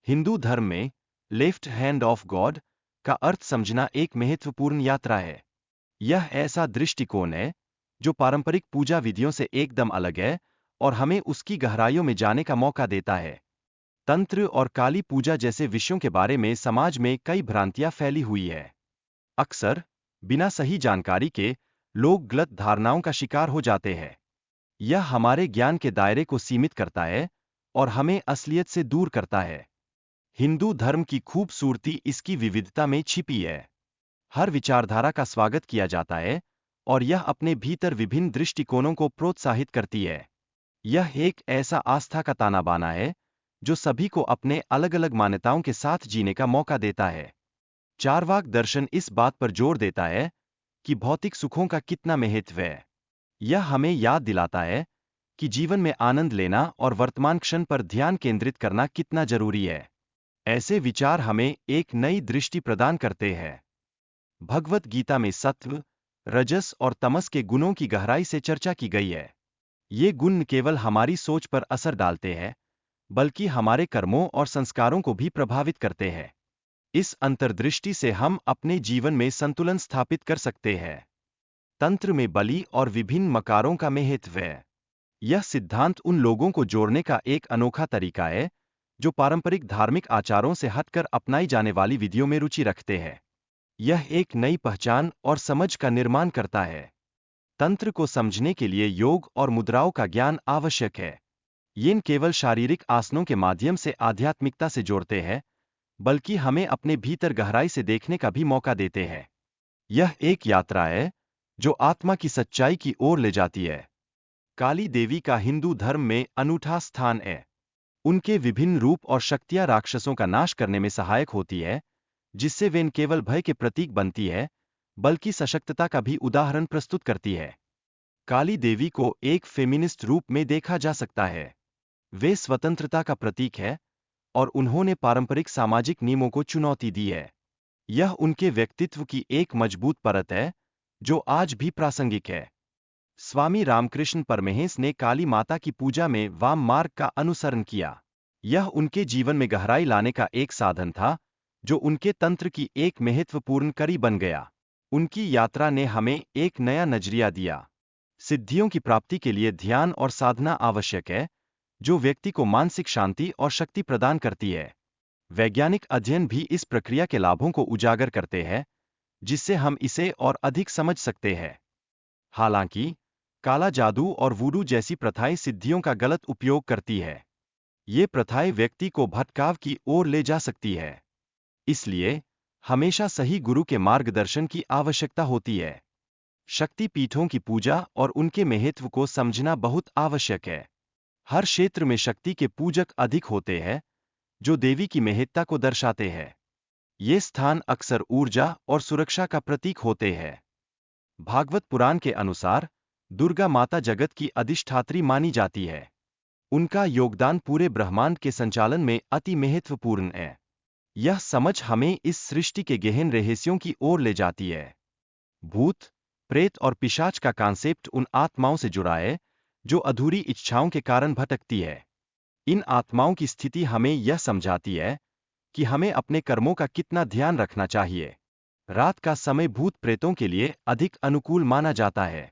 हिंदू धर्म में left hand of God का अर्थ समझना एक महत्वपूर्ण यात्रा है। यह ऐसा दृष्टिकोण है जो पारंपरिक पूजा विधियों से एकदम अलग है और हमें उसकी गहराइयों में जाने का मौका देता है। तंत्र और काली पूजा जैसे विषयों के बारे में समाज में कई भ्रांतियां फैली हुई है। अक्सर बिना सही जानकारी के लोग गलत धारणाओं का शिकार हो जाते हैं। यह हमारे ज्ञान के दायरे को सीमित करता है और हमें असलियत से दूर करता है। हिंदू धर्म की खूबसूरती इसकी विविधता में छिपी है। हर विचारधारा का स्वागत किया जाता है और यह अपने भीतर विभिन्न दृष्टिकोणों को प्रोत्साहित करती है। यह एक ऐसा आस्था का ताना बाना है जो सभी को अपने अलग अलग मान्यताओं के साथ जीने का मौका देता है। चारवाक दर्शन इस बात पर जोर देता है कि भौतिक सुखों का कितना महत्व है। यह हमें याद दिलाता है कि जीवन में आनंद लेना और वर्तमान क्षण पर ध्यान केंद्रित करना कितना जरूरी है। ऐसे विचार हमें एक नई दृष्टि प्रदान करते हैं। भगवत गीता में सत्व, रजस और तमस के गुणों की गहराई से चर्चा की गई है। ये गुण न केवल हमारी सोच पर असर डालते हैं, बल्कि हमारे कर्मों और संस्कारों को भी प्रभावित करते हैं। इस अंतर्दृष्टि से हम अपने जीवन में संतुलन स्थापित कर सकते हैं। तंत्र में बलि और विभिन्न मकारों का महत्व है। यह सिद्धांत उन लोगों को जोड़ने का एक अनोखा तरीका है जो पारंपरिक धार्मिक आचारों से हटकर अपनाई जाने वाली विधियों में रुचि रखते हैं। यह एक नई पहचान और समझ का निर्माण करता है। तंत्र को समझने के लिए योग और मुद्राओं का ज्ञान आवश्यक है। ये न केवल शारीरिक आसनों के माध्यम से आध्यात्मिकता से जोड़ते हैं, बल्कि हमें अपने भीतर गहराई से देखने का भी मौका देते हैं। यह एक यात्रा है जो आत्मा की सच्चाई की ओर ले जाती है। काली देवी का हिंदू धर्म में अनूठा स्थान है। उनके विभिन्न रूप और शक्तियां राक्षसों का नाश करने में सहायक होती है, जिससे वे न केवल भय के प्रतीक बनती है, बल्कि सशक्तता का भी उदाहरण प्रस्तुत करती है। काली देवी को एक फेमिनिस्ट रूप में देखा जा सकता है। वे स्वतंत्रता का प्रतीक है और उन्होंने पारंपरिक सामाजिक नियमों को चुनौती दी है। यह उनके व्यक्तित्व की एक मजबूत परत है जो आज भी प्रासंगिक है। स्वामी रामकृष्ण परमहंस ने काली माता की पूजा में वाम मार्ग का अनुसरण किया। यह उनके जीवन में गहराई लाने का एक साधन था जो उनके तंत्र की एक महत्वपूर्ण कड़ी बन गया। उनकी यात्रा ने हमें एक नया नजरिया दिया। सिद्धियों की प्राप्ति के लिए ध्यान और साधना आवश्यक है, जो व्यक्ति को मानसिक शांति और शक्ति प्रदान करती है। वैज्ञानिक अध्ययन भी इस प्रक्रिया के लाभों को उजागर करते हैं, जिससे हम इसे और अधिक समझ सकते हैं। हालांकि काला जादू और वूडू जैसी प्रथाएं सिद्धियों का गलत उपयोग करती है। ये प्रथाएं व्यक्ति को भटकाव की ओर ले जा सकती है। इसलिए हमेशा सही गुरु के मार्गदर्शन की आवश्यकता होती है। शक्ति पीठों की पूजा और उनके महत्व को समझना बहुत आवश्यक है। हर क्षेत्र में शक्ति के पूजक अधिक होते हैं, जो देवी की महत्ता को दर्शाते हैं। ये स्थान अक्सर ऊर्जा और सुरक्षा का प्रतीक होते हैं। भागवत पुराण के अनुसार दुर्गा माता जगत की अधिष्ठात्री मानी जाती है। उनका योगदान पूरे ब्रह्मांड के संचालन में अति महत्वपूर्ण है। यह समझ हमें इस सृष्टि के गहन रहस्यों की ओर ले जाती है। भूत, प्रेत और पिशाच का कॉन्सेप्ट उन आत्माओं से जुड़ा है जो अधूरी इच्छाओं के कारण भटकती है। इन आत्माओं की स्थिति हमें यह समझाती है कि हमें अपने कर्मों का कितना ध्यान रखना चाहिए। रात का समय भूत प्रेतों के लिए अधिक अनुकूल माना जाता है।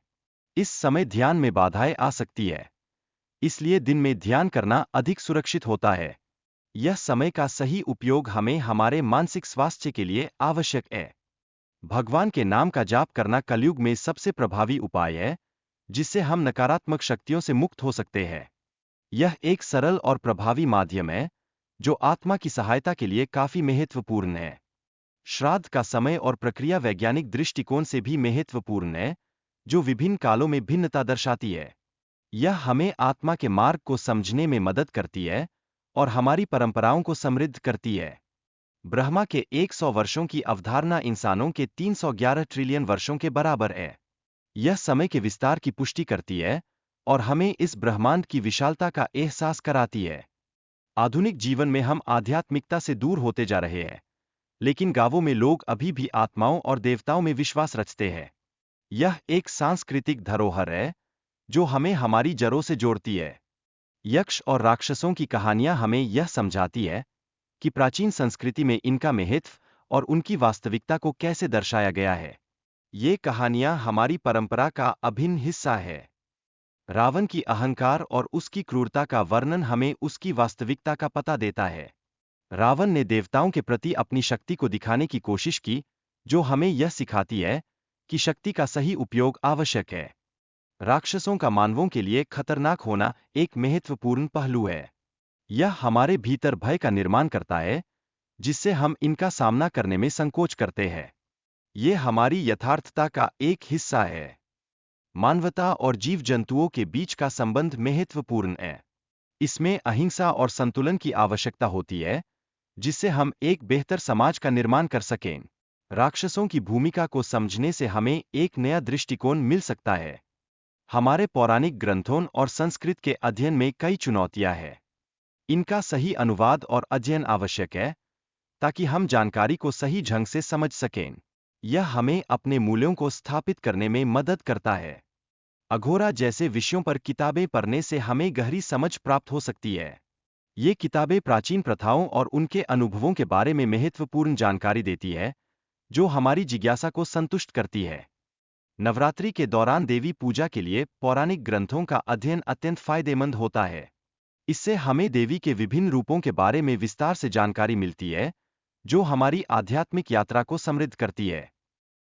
इस समय ध्यान में बाधाएं आ सकती है, इसलिए दिन में ध्यान करना अधिक सुरक्षित होता है। यह समय का सही उपयोग हमें हमारे मानसिक स्वास्थ्य के लिए आवश्यक है। भगवान के नाम का जाप करना कलयुग में सबसे प्रभावी उपाय है, जिससे हम नकारात्मक शक्तियों से मुक्त हो सकते हैं। यह एक सरल और प्रभावी माध्यम है जो आत्मा की सहायता के लिए काफी महत्वपूर्ण है। श्राद्ध का समय और प्रक्रिया वैज्ञानिक दृष्टिकोण से भी महत्वपूर्ण है, जो विभिन्न कालों में भिन्नता दर्शाती है। यह हमें आत्मा के मार्ग को समझने में मदद करती है और हमारी परंपराओं को समृद्ध करती है। ब्रह्मा के 100 वर्षों की अवधारणा इंसानों के 311 ट्रिलियन वर्षों के बराबर है। यह समय के विस्तार की पुष्टि करती है और हमें इस ब्रह्मांड की विशालता का एहसास कराती है। आधुनिक जीवन में हम आध्यात्मिकता से दूर होते जा रहे हैं, लेकिन गांवों में लोग अभी भी आत्माओं और देवताओं में विश्वास रखते हैं। यह एक सांस्कृतिक धरोहर है जो हमें हमारी जड़ों से जोड़ती है। यक्ष और राक्षसों की कहानियां हमें यह समझाती है कि प्राचीन संस्कृति में इनका महत्व और उनकी वास्तविकता को कैसे दर्शाया गया है। ये कहानियां हमारी परंपरा का अभिन्न हिस्सा है। रावण की अहंकार और उसकी क्रूरता का वर्णन हमें उसकी वास्तविकता का पता देता है। रावण ने देवताओं के प्रति अपनी शक्ति को दिखाने की कोशिश की, जो हमें यह सिखाती है कि शक्ति का सही उपयोग आवश्यक है। राक्षसों का मानवों के लिए खतरनाक होना एक महत्वपूर्ण पहलू है। यह हमारे भीतर भय का निर्माण करता है, जिससे हम इनका सामना करने में संकोच करते हैं। ये हमारी यथार्थता का एक हिस्सा है। मानवता और जीव जंतुओं के बीच का संबंध महत्वपूर्ण है। इसमें अहिंसा और संतुलन की आवश्यकता होती है, जिससे हम एक बेहतर समाज का निर्माण कर सकें। राक्षसों की भूमिका को समझने से हमें एक नया दृष्टिकोण मिल सकता है। हमारे पौराणिक ग्रंथों और संस्कृत के अध्ययन में कई चुनौतियां हैं। इनका सही अनुवाद और अध्ययन आवश्यक है, ताकि हम जानकारी को सही ढंग से समझ सकें। यह हमें अपने मूल्यों को स्थापित करने में मदद करता है। अघोरा जैसे विषयों पर किताबें पढ़ने से हमें गहरी समझ प्राप्त हो सकती है। ये किताबें प्राचीन प्रथाओं और उनके अनुभवों के बारे में महत्वपूर्ण जानकारी देती है, जो हमारी जिज्ञासा को संतुष्ट करती है। नवरात्रि के दौरान देवी पूजा के लिए पौराणिक ग्रंथों का अध्ययन अत्यंत फायदेमंद होता है। इससे हमें देवी के विभिन्न रूपों के बारे में विस्तार से जानकारी मिलती है, जो हमारी आध्यात्मिक यात्रा को समृद्ध करती है।